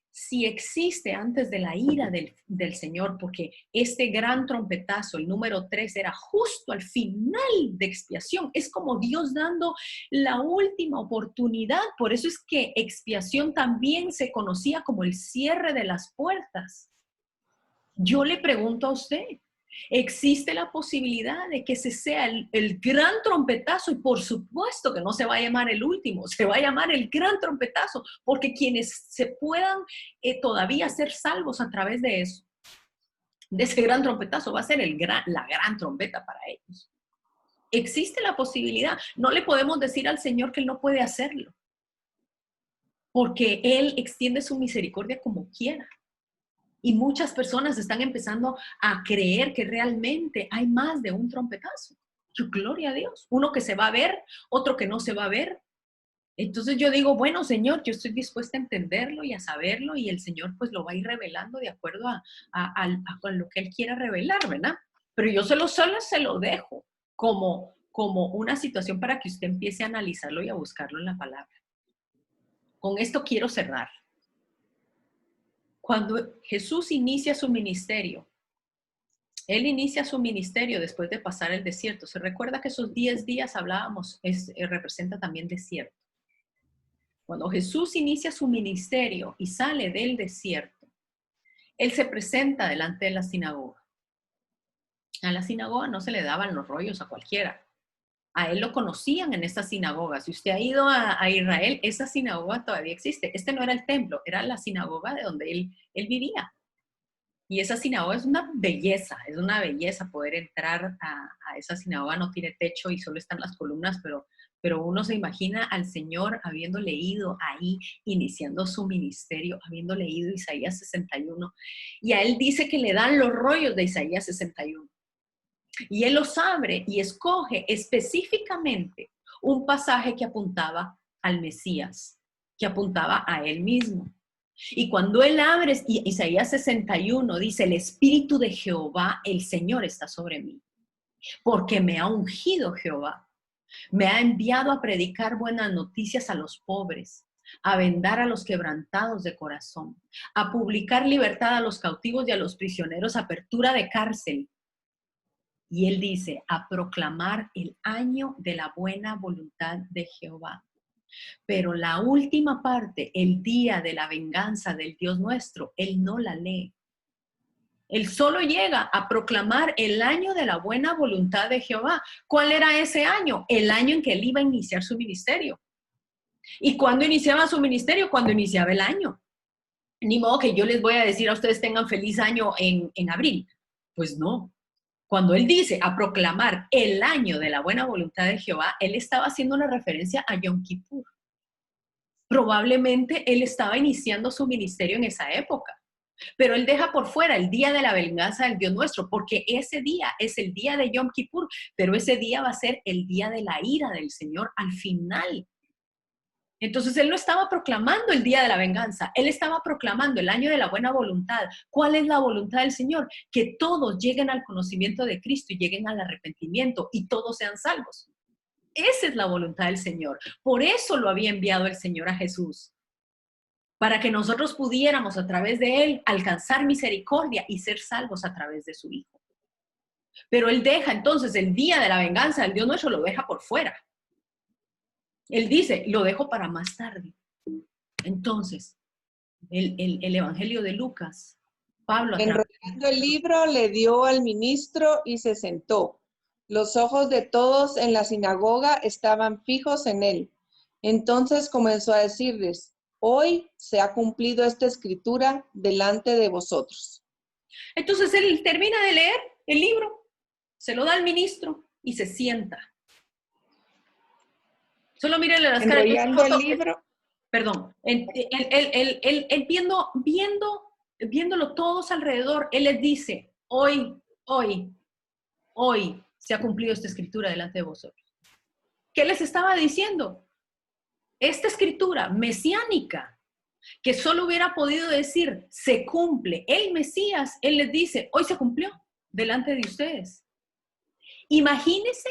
Si existe antes de la ira del Señor, porque este gran trompetazo, el número 3, era justo al final de expiación. Es como Dios dando la última oportunidad. Por eso es que expiación también se conocía como el cierre de las puertas. Yo le pregunto a usted, ¿existe la posibilidad de que ese sea el gran trompetazo? Y por supuesto que no se va a llamar el último, se va a llamar el gran trompetazo, porque quienes se puedan todavía ser salvos a través de eso, de ese gran trompetazo, va a ser la gran trompeta para ellos. Existe la posibilidad. No le podemos decir al Señor que Él no puede hacerlo, porque Él extiende su misericordia como quiera. Y muchas personas están empezando a creer que realmente hay más de un trompetazo. Gloria a Dios. Uno que se va a ver, otro que no se va a ver. Entonces yo digo, bueno, Señor, yo estoy dispuesta a entenderlo y a saberlo, y el Señor pues lo va a ir revelando de acuerdo a lo que Él quiera revelar, ¿verdad? Pero yo solo se lo dejo como una situación para que usted empiece a analizarlo y a buscarlo en la palabra. Con esto quiero cerrar. Cuando Jesús inicia su ministerio, Él inicia su ministerio después de pasar el desierto. Se recuerda que esos 10 días hablábamos, representa también desierto. Cuando Jesús inicia su ministerio y sale del desierto, Él se presenta delante de la sinagoga. A la sinagoga no se le daban los rollos a cualquiera. A Él lo conocían en esta sinagoga. Si usted ha ido a Israel, esa sinagoga todavía existe. Este no era el templo, era la sinagoga de donde Él vivía. Y esa sinagoga es una belleza poder entrar a esa sinagoga. No tiene techo y solo están las columnas, pero uno se imagina al Señor habiendo leído ahí, iniciando su ministerio, habiendo leído Isaías 61. Y a Él dice que le dan los rollos de Isaías 61. Y Él los abre y escoge específicamente un pasaje que apuntaba al Mesías, que apuntaba a Él mismo. Y cuando Él abre Isaías 61, dice, el Espíritu de Jehová, el Señor, está sobre mí, porque me ha ungido Jehová. Me ha enviado a predicar buenas noticias a los pobres, a vendar a los quebrantados de corazón, a publicar libertad a los cautivos y a los prisioneros, apertura de cárcel. Y él dice, a proclamar el año de la buena voluntad de Jehová. Pero la última parte, el día de la venganza del Dios nuestro, él no la lee. Él solo llega a proclamar el año de la buena voluntad de Jehová. ¿Cuál era ese año? El año en que él iba a iniciar su ministerio. ¿Y cuándo iniciaba su ministerio? Cuando iniciaba el año. Ni modo que yo les voy a decir a ustedes tengan feliz año en abril. Pues no. Cuando él dice a proclamar el año de la buena voluntad de Jehová, él estaba haciendo una referencia a Yom Kippur. Probablemente él estaba iniciando su ministerio en esa época. Pero él deja por fuera el día de la venganza del Dios nuestro, porque ese día es el día de Yom Kippur, pero ese día va a ser el día de la ira del Señor al final. Entonces él no estaba proclamando el día de la venganza, él estaba proclamando el año de la buena voluntad. ¿Cuál es la voluntad del Señor? Que todos lleguen al conocimiento de Cristo y lleguen al arrepentimiento y todos sean salvos. Esa es la voluntad del Señor. Por eso lo había enviado el Señor a Jesús, para que nosotros pudiéramos a través de él alcanzar misericordia y ser salvos a través de su Hijo. Pero él deja entonces el día de la venganza del Dios nuestro, lo deja por fuera. Él dice, lo dejo para más tarde. Entonces, el Evangelio de Lucas, Pablo, Enrollando el libro, le dio al ministro y se sentó. Los ojos de todos en la sinagoga estaban fijos en él. Entonces comenzó a decirles, hoy se ha cumplido esta escritura delante de vosotros. Entonces él termina de leer el libro, se lo da al ministro y se sienta. Solo mírenle las caras. Enrollando el libro. Perdón, él viéndolo todos alrededor, él les dice, hoy se ha cumplido esta escritura delante de vosotros. ¿Qué les estaba diciendo? Esta escritura mesiánica, que solo hubiera podido decir, se cumple el Mesías, él les dice, hoy se cumplió delante de ustedes. Imagínense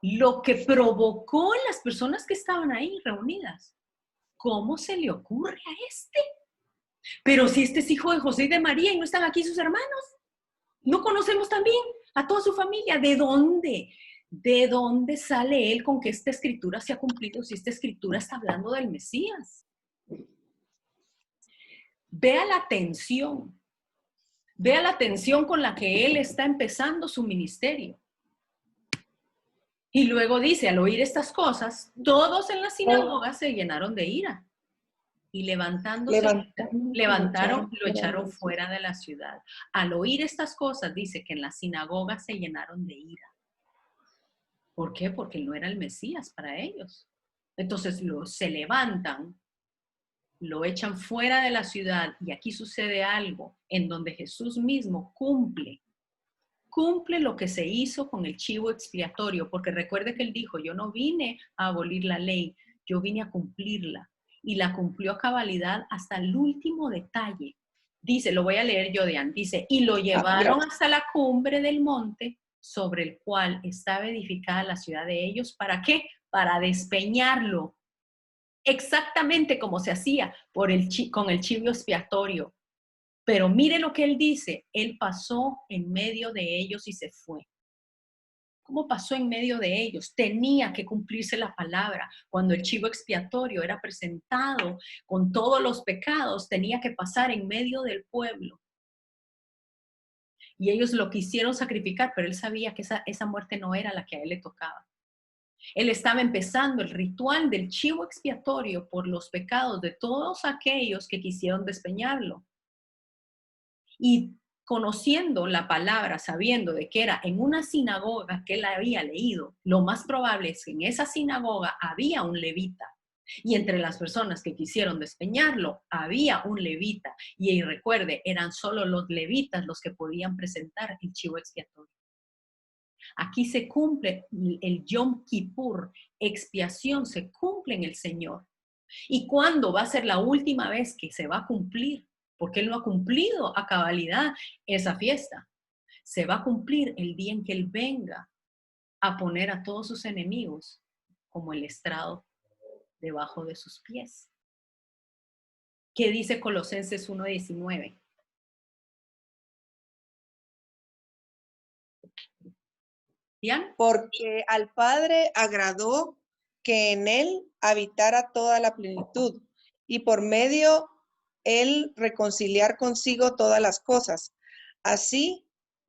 lo que provocó en las personas que estaban ahí reunidas. ¿Cómo se le ocurre a este? Pero si este es hijo de José y de María y no están aquí sus hermanos, no conocemos también a toda su familia. ¿De dónde? ¿De dónde sale él con que esta escritura se ha cumplido si esta escritura está hablando del Mesías? Vea la tensión con la que él está empezando su ministerio. Y luego dice, al oír estas cosas, todos en la sinagoga se llenaron de ira. Y levantándose, lo echaron fuera de la ciudad. Al oír estas cosas, dice que en la sinagoga se llenaron de ira. ¿Por qué? Porque él no era el Mesías para ellos. Entonces se levantan, lo echan fuera de la ciudad y aquí sucede algo en donde Jesús mismo cumple lo que se hizo con el chivo expiatorio, porque recuerde que él dijo, yo no vine a abolir la ley, yo vine a cumplirla. Y la cumplió a cabalidad hasta el último detalle. Dice, lo voy a leer yo, Diane, dice, y lo llevaron hasta la cumbre del monte sobre el cual estaba edificada la ciudad de ellos. ¿Para qué? Para despeñarlo. Exactamente como se hacía con el chivo expiatorio. Pero mire lo que él dice, él pasó en medio de ellos y se fue. ¿Cómo pasó en medio de ellos? Tenía que cumplirse la palabra. Cuando el chivo expiatorio era presentado con todos los pecados, tenía que pasar en medio del pueblo. Y ellos lo quisieron sacrificar, pero él sabía que esa muerte no era la que a él le tocaba. Él estaba empezando el ritual del chivo expiatorio por los pecados de todos aquellos que quisieron despeñarlo. Y conociendo la palabra, sabiendo de que era en una sinagoga que él había leído, lo más probable es que en esa sinagoga había un levita. Y entre las personas que quisieron despeñarlo, había un levita. Y recuerde, eran solo los levitas los que podían presentar el chivo expiatorio. Aquí se cumple el Yom Kippur, expiación, se cumple en el Señor. ¿Y cuándo va a ser la última vez que se va a cumplir? Porque él no ha cumplido a cabalidad esa fiesta. Se va a cumplir el día en que él venga a poner a todos sus enemigos como el estrado debajo de sus pies. ¿Qué dice Colosenses 1:19? ¿Dian? Porque al Padre agradó que en él habitara toda la plenitud, y por medio él reconciliar consigo todas las cosas, así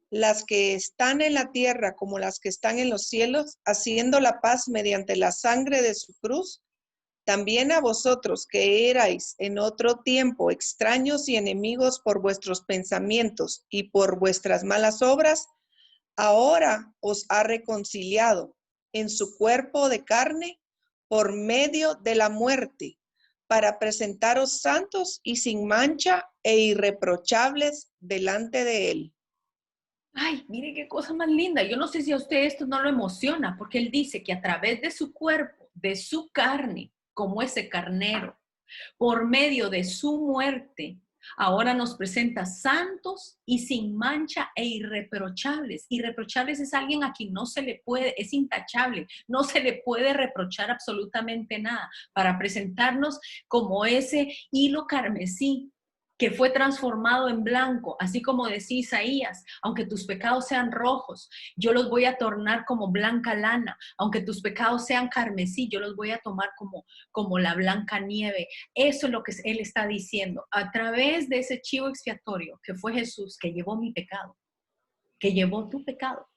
las que están en la tierra como las que están en los cielos, haciendo la paz mediante la sangre de su cruz. También a vosotros que erais en otro tiempo extraños y enemigos por vuestros pensamientos y por vuestras malas obras, ahora os ha reconciliado en su cuerpo de carne por medio de la muerte, para presentaros santos y sin mancha e irreprochables delante de él. Ay, mire qué cosa más linda. Yo no sé si a usted esto no lo emociona, porque él dice que a través de su cuerpo, de su carne, como ese carnero, por medio de su muerte, ahora nos presenta santos y sin mancha e irreprochables. Irreprochables es alguien a quien no se le puede, es intachable, no se le puede reprochar absolutamente nada, para presentarnos como ese hilo carmesí que fue transformado en blanco, así como decía Isaías, aunque tus pecados sean rojos, yo los voy a tornar como blanca lana, aunque tus pecados sean carmesí, yo los voy a tomar como la blanca nieve. Eso es lo que él está diciendo. A través de ese chivo expiatorio que fue Jesús, que llevó mi pecado, que llevó tu pecado,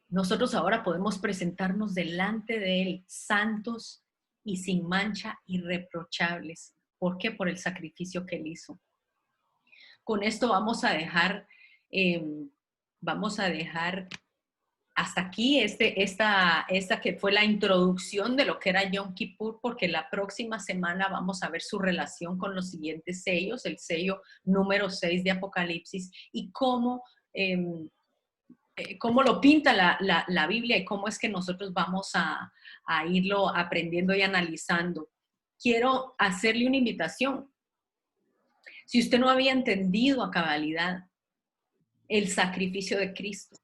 nosotros ahora podemos presentarnos delante de él santos y sin mancha, irreprochables. ¿Por qué? Por el sacrificio que él hizo. Con esto vamos a dejar hasta aquí esta que fue la introducción de lo que era Yom Kippur, porque la próxima semana vamos a ver su relación con los siguientes sellos, el sello número 6 de Apocalipsis, y cómo lo pinta la Biblia y cómo es que nosotros vamos a irlo aprendiendo y analizando. Quiero hacerle una invitación. Si usted no había entendido a cabalidad el sacrificio de Cristo,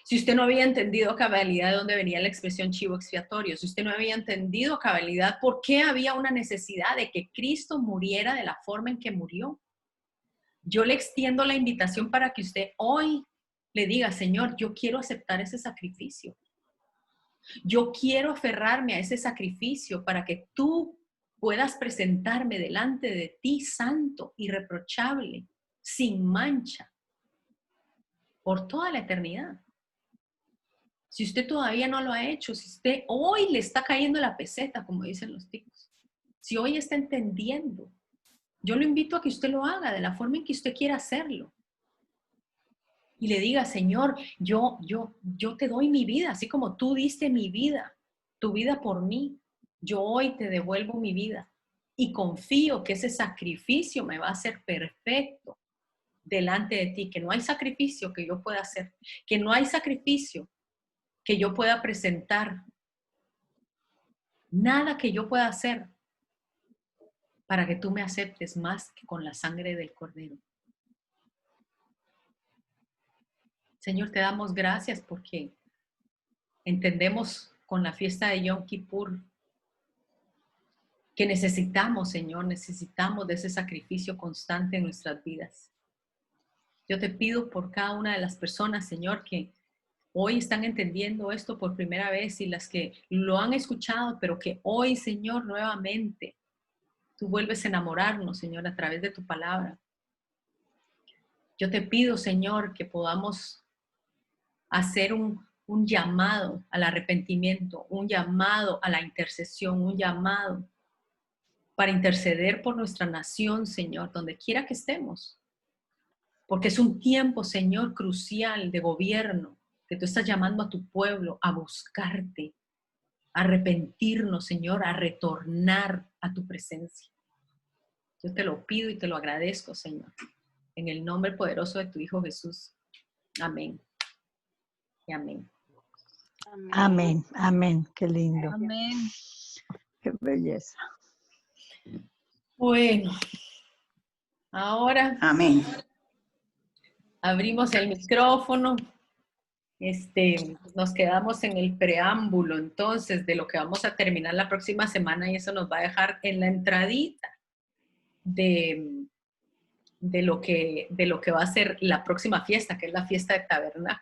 si usted no había entendido a cabalidad de dónde venía la expresión chivo expiatorio, si usted no había entendido a cabalidad por qué había una necesidad de que Cristo muriera de la forma en que murió, yo le extiendo la invitación para que usted hoy le diga, Señor, yo quiero aceptar ese sacrificio. Yo quiero aferrarme a ese sacrificio para que tú puedas presentarme delante de ti santo, irreprochable, sin mancha, por toda la eternidad. Si usted todavía no lo ha hecho, si usted hoy le está cayendo la peseta, como dicen los ticos, si hoy está entendiendo, yo lo invito a que usted lo haga de la forma en que usted quiera hacerlo. Y le diga, Señor, yo te doy mi vida, así como tú diste mi vida, tu vida por mí. Yo hoy te devuelvo mi vida y confío que ese sacrificio me va a hacer perfecto delante de ti, que no hay sacrificio que yo pueda hacer, que no hay sacrificio que yo pueda presentar, nada que yo pueda hacer para que tú me aceptes más que con la sangre del Cordero. Señor, te damos gracias porque entendemos con la fiesta de Yom Kippur que necesitamos, Señor, necesitamos de ese sacrificio constante en nuestras vidas. Yo te pido por cada una de las personas, Señor, que hoy están entendiendo esto por primera vez y las que lo han escuchado, pero que hoy, Señor, nuevamente tú vuelves a enamorarnos, Señor, a través de tu palabra. Yo te pido, Señor, que podamos hacer un llamado al arrepentimiento, un llamado a la intercesión, un llamado para interceder por nuestra nación, Señor, donde quiera que estemos. Porque es un tiempo, Señor, crucial de gobierno, que tú estás llamando a tu pueblo a buscarte, a arrepentirnos, Señor, a retornar a tu presencia. Yo te lo pido y te lo agradezco, Señor, en el nombre poderoso de tu Hijo Jesús. Amén. Y amén. Amén, amén, qué lindo. Amén. Qué belleza. Bueno, ahora Amén. abrimos el micrófono. Nos quedamos en el preámbulo entonces de lo que vamos a terminar la próxima semana y eso nos va a dejar en la entradita de lo que va a ser la próxima fiesta, que es la fiesta de tabernáculo.